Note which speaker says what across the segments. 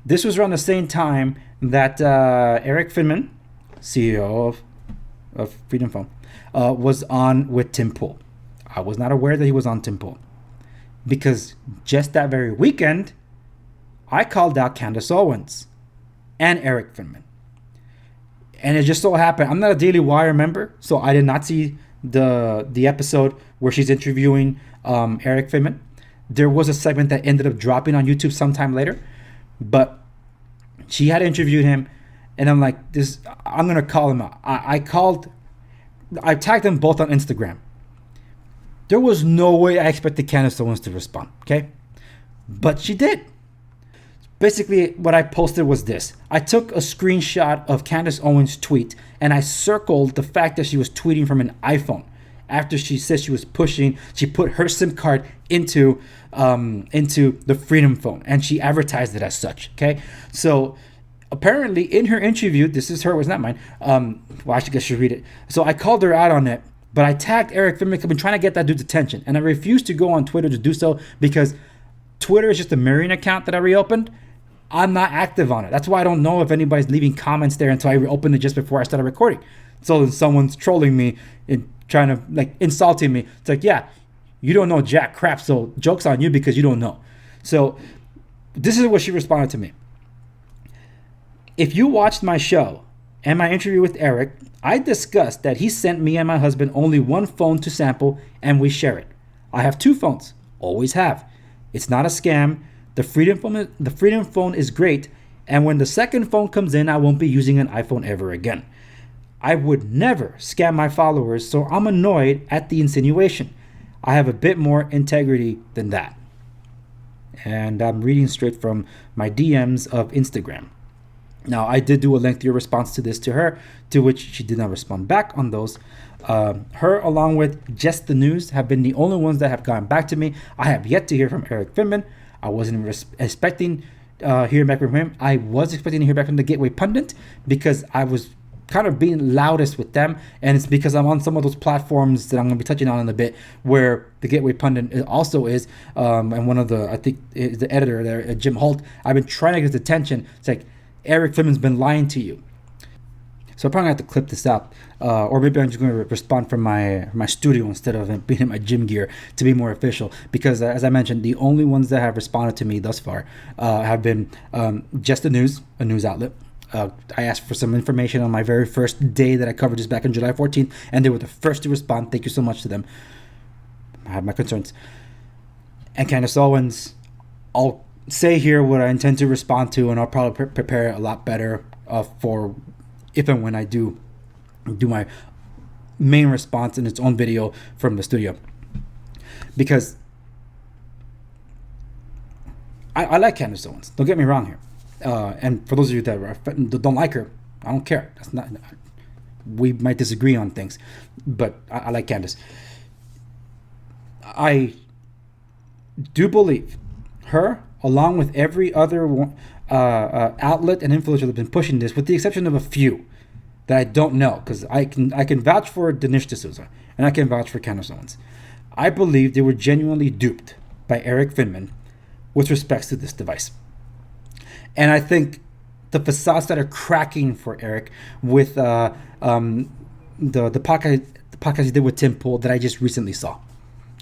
Speaker 1: This was around the same time that Eric Finman, CEO of Freedom Phone, was on with Tim Pool. I was not aware that he was on Tim Pool because just that very weekend, I called out Candace Owens and Eric Finman. And it just so happened, I'm not a Daily Wire member, so I did not see the episode where she's interviewing Eric Finman. There was a segment that ended up dropping on YouTube sometime later, but she had interviewed him, and I'm like, I'm gonna call him out. I tagged them both on Instagram. There was no way I expected Candace Owens to respond, okay? But she did. Basically, what I posted was this. I took a screenshot of Candace Owens' tweet, and I circled the fact that she was tweeting from an iPhone. After she said she put her SIM card into the Freedom Phone, and she advertised it as such, okay? So apparently in her interview, this is her, was not mine. Well, I guess you should read it. So I called her out on it, but I tagged Eric Finman. I've been trying to get that dude's attention, and I refused to go on Twitter to do so because Twitter is just a mirroring account that I reopened. I'm not active on it. That's why I don't know if anybody's leaving comments there until I reopened it just before I started recording. So someone's trolling me and trying to insulting me. It's like, yeah, you don't know jack crap, so joke's on you because you don't know. So this is what she responded to me. If you watched my show and my interview with Eric, I discussed that he sent me and my husband only one phone to sample and we share it. I have two phones, always have. It's not a scam. The Freedom Phone is great, and when the second phone comes in, I won't be using an iPhone ever again. I would never scam my followers, so I'm annoyed at the insinuation. I have a bit more integrity than that. And I'm reading straight from my DMs of Instagram. Now, I did do a lengthier response to this to her, to which she did not respond back on those. Her, along with Just the News, have been the only ones that have gotten back to me. I have yet to hear from Eric Finman. I wasn't expecting hearing back from him. I was expecting to hear back from the Gateway Pundit because I was kind of being loudest with them, and it's because I'm on some of those platforms that I'm going to be touching on in a bit, where the Gateway Pundit also is, and one of I think the editor there, Jim Holt. I've been trying to get his attention. It's like, Eric Finman's been lying to you. So I'm probably going to have to clip this out, or maybe I'm just going to respond from my studio instead of being in my gym gear to be more official. Because as I mentioned, the only ones that have responded to me thus far have been Just the News, a news outlet. I asked for some information on my very first day that I covered this back on July 14th, and they were the first to respond. Thank you so much to them. I had my concerns. And Candace Owens, I'll say here what I intend to respond to, and I'll probably prepare it a lot better for if and when I do my main response in its own video from the studio. Because I like Candace Owens. Don't get me wrong here. And for those of you that don't like her, I don't care. That's not. We might disagree on things, but I like Candace. I do believe her, along with every other outlet and influencer that have been pushing this, with the exception of a few that I don't know, because I can vouch for Dinesh D'Souza and I can vouch for Candace Owens. I believe they were genuinely duped by Eric Finman with respects to this device. And I think the facades that are cracking for Eric with the podcast he did with Tim Pool that I just recently saw.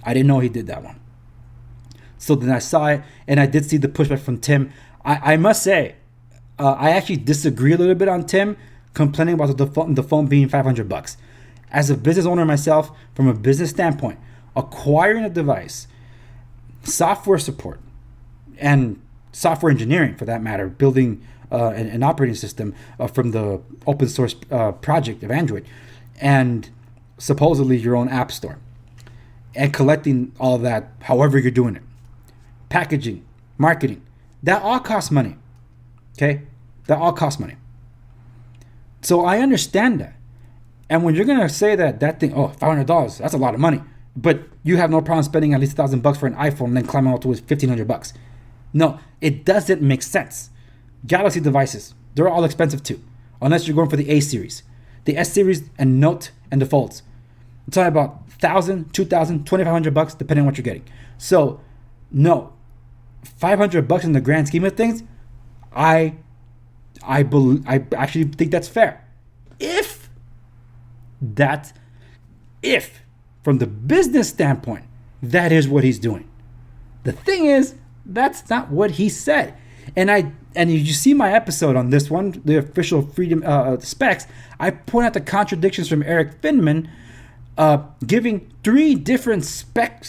Speaker 1: I didn't know he did that one. So then I saw it, and I did see the pushback from Tim. I must say, I actually disagree a little bit on Tim complaining about the phone being $500. As a business owner myself, from a business standpoint, acquiring a device, software support, and software engineering for that matter, building an operating system from the open source project of Android, and supposedly your own app store, and collecting all of that however you're doing it, packaging, marketing, that all costs money. Okay? That all costs money. So I understand that. And when you're going to say that thing, $500, that's a lot of money, but you have no problem spending at least $1,000 for an iPhone and then climbing up to $1,500. No, it doesn't make sense. Galaxy devices, they're all expensive too, unless you're going for the A series. The S series and Note and the Folds, I'm talking about $1,000, $2,000, $2,500, depending on what you're getting. So, no, $500 in the grand scheme of things, I actually think that's fair. If from the business standpoint, that is what he's doing. The thing is, that's not what he said. And you see my episode on this one, the official freedom specs. I point out the contradictions from Eric Finman, giving 3 different spec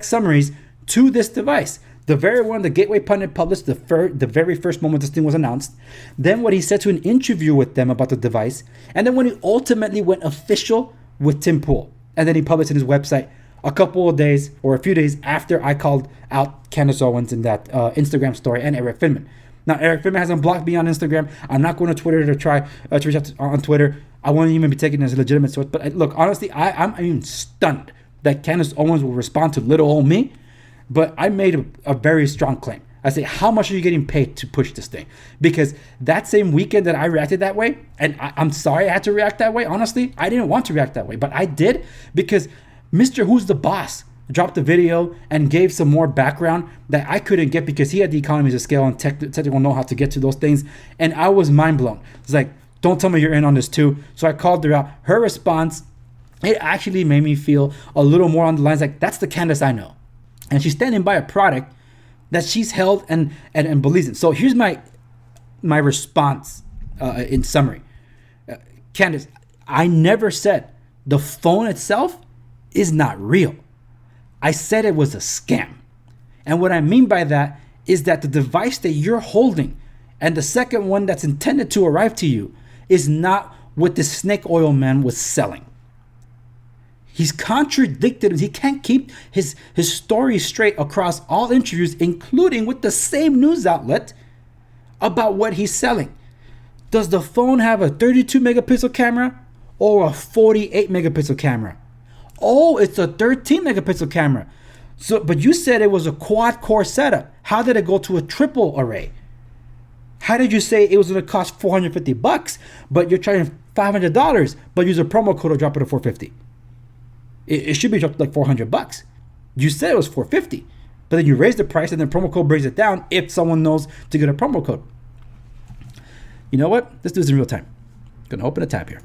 Speaker 1: summaries to this device. The very one the Gateway Pundit published the very first moment this thing was announced. Then what he said to an interview with them about the device. And then when he ultimately went official with Tim Pool. And then he published on his website a couple of days or a few days after I called out Candace Owens in that Instagram story and Eric Finman. Now, Eric Finman hasn't blocked me on Instagram. I'm not going to Twitter to try to reach out on Twitter. I won't even be taking it as a legitimate source. But look, honestly, I'm even stunned that Candace Owens will respond to little old me. But I made a very strong claim. I say, how much are you getting paid to push this thing? Because that same weekend that I reacted that way, and I'm sorry I had to react that way, honestly, I didn't want to react that way, but I did because Mr. Who's the Boss dropped the video and gave some more background that I couldn't get because he had the economies of scale and technical know-how to get to those things, and I was mind blown. It's like, don't tell me you're in on this too. So I called her out. Her response, it actually made me feel a little more on the lines like, that's the Candace I know. And she's standing by a product that she's held and believes in. So here's my response in summary. Candace, I never said the phone itself is not real. I said it was a scam. And what I mean by that is that the device that you're holding and the second one that's intended to arrive to you is not what the snake oil man was selling. He's contradicted. He can't keep his story straight across all interviews, including with the same news outlet, about what he's selling. Does the phone have a 32 megapixel camera or a 48 megapixel camera? Oh, it's a 13 megapixel camera. So, but you said it was a quad core setup. How did it go to a triple array? How did you say it was going to cost $450, but you're charging $500, but use a promo code to drop it to $450? It should be dropped like $400. You said it was $450, but then you raise the price and then promo code brings it down if someone knows to get a promo code. You know what? Let's do this in real time. Gonna open a tab here.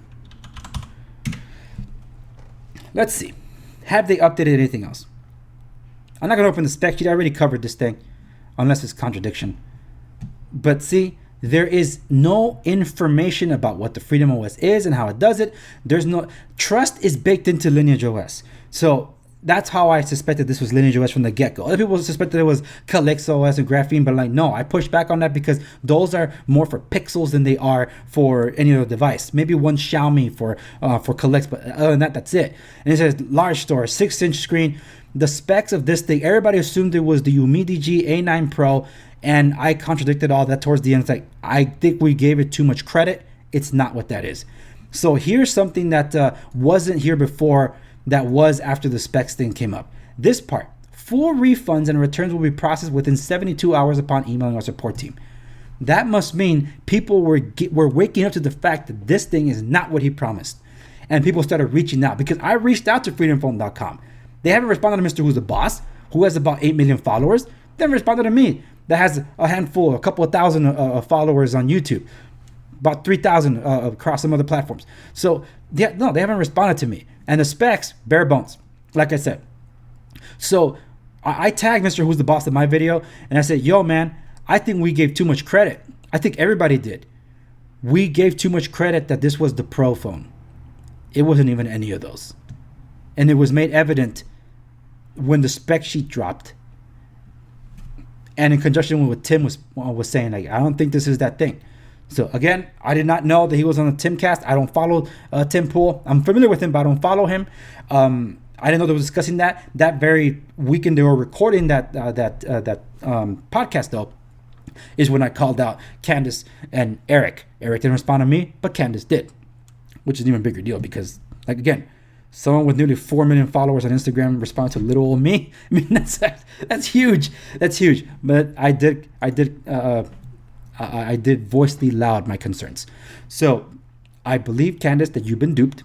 Speaker 1: Let's see. Have they updated anything else? I'm not gonna open the spec sheet. I already covered this thing, unless it's contradiction. But see, there is no information about what the Freedom OS is and how it does it. There's no trust is baked into Lineage OS. So that's how I suspected this was Lineage OS from the get-go. Other people suspected it was Calyx OS and Graphene, but like, no, I pushed back on that because those are more for pixels than they are for any other device. Maybe one Xiaomi for Calyx, but other than that, that's it. And it says large store, 6-inch screen. The specs of this thing, everybody assumed it was the UMIDG A9 Pro, and I contradicted all that towards the end. It's like, I think we gave it too much credit. It's not what that is. So here's something that wasn't here before that was after the specs thing came up. This part, full refunds and returns will be processed within 72 hours upon emailing our support team. That must mean people were waking up to the fact that this thing is not what he promised. And people started reaching out because I reached out to freedomphone.com. They haven't responded to Mr. Who's the Boss, who has about 8 million followers. They haven't responded to me, that has a handful, a couple of thousand followers on YouTube, about 3,000 across some other platforms. So they haven't responded to me. And the specs, bare bones, like I said. So I tagged Mr. Who's the Boss in my video, and I said, yo, man, I think we gave too much credit. I think everybody did. We gave too much credit that this was the Pro phone. It wasn't even any of those. And it was made evident when the spec sheet dropped. And in conjunction with what Tim was saying, like, I don't think this is that thing. So again, I did not know that he was on the Timcast. I don't follow Tim Pool. I'm familiar with him, but I don't follow him. I didn't know they were discussing that. That very weekend they were recording that podcast, though, is when I called out Candace and Eric. Eric didn't respond to me, but Candace did, which is an even bigger deal because, like, again, someone with nearly 4 million followers on Instagram respond to little old me. I mean, that's huge. That's huge. But I did voicely loud my concerns. So I believe, Candace, that you've been duped.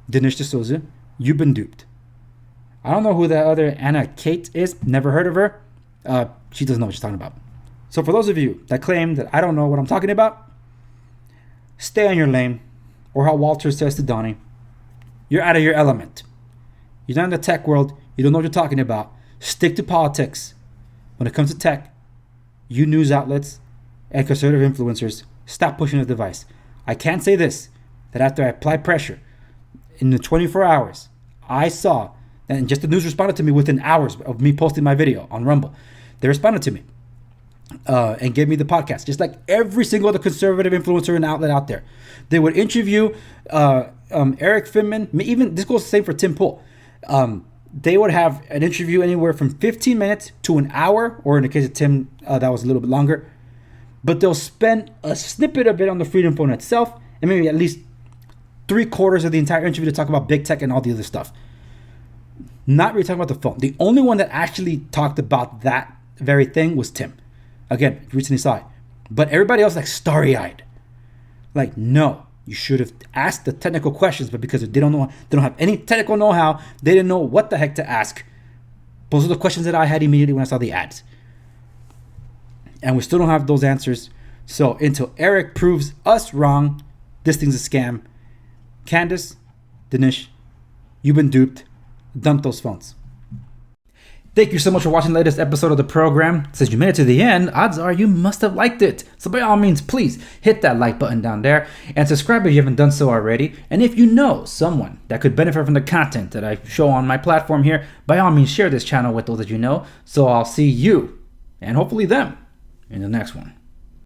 Speaker 1: Dinesh D'Souza, you've been duped. I don't know who that other Anna Kate is. Never heard of her. She doesn't know what she's talking about. So for those of you that claim that I don't know what I'm talking about, stay on your lane, or how Walter says to Donnie, you're out of your element. You're not in the tech world. You don't know what you're talking about. Stick to politics. When it comes to tech, you news outlets and conservative influencers, stop pushing the device. I can say this, that after I applied pressure in the 24 hours, I saw, and just the news responded to me within hours of me posting my video on Rumble. They responded to me and gave me the podcast, just like every single other conservative influencer and outlet out there. They would interview Eric Finman. Even this goes the same for Tim Pool. They would have an interview anywhere from 15 minutes to an hour, or in the case of Tim, that was a little bit longer. But they'll spend a snippet of it on the Freedom Phone itself, and maybe at least 3/4 of the entire interview to talk about big tech and all the other stuff. Not really talking about the phone. The only one that actually talked about that very thing was Tim. Again, you recently saw it. But everybody else like starry-eyed. Like, no, you should have asked the technical questions, but because they don't have any technical know-how, they didn't know what the heck to ask. Those are the questions that I had immediately when I saw the ads. And we still don't have those answers. So until Eric proves us wrong, this thing's a scam. Candace, Dinesh, you've been duped. Dump those phones. Thank you so much for watching the latest episode of the program. Since you made it to the end, odds are you must have liked it. So by all means, please hit that like button down there and subscribe if you haven't done so already. And if you know someone that could benefit from the content that I show on my platform here, by all means, share this channel with those that you know. So I'll see you, and hopefully them, in the next one.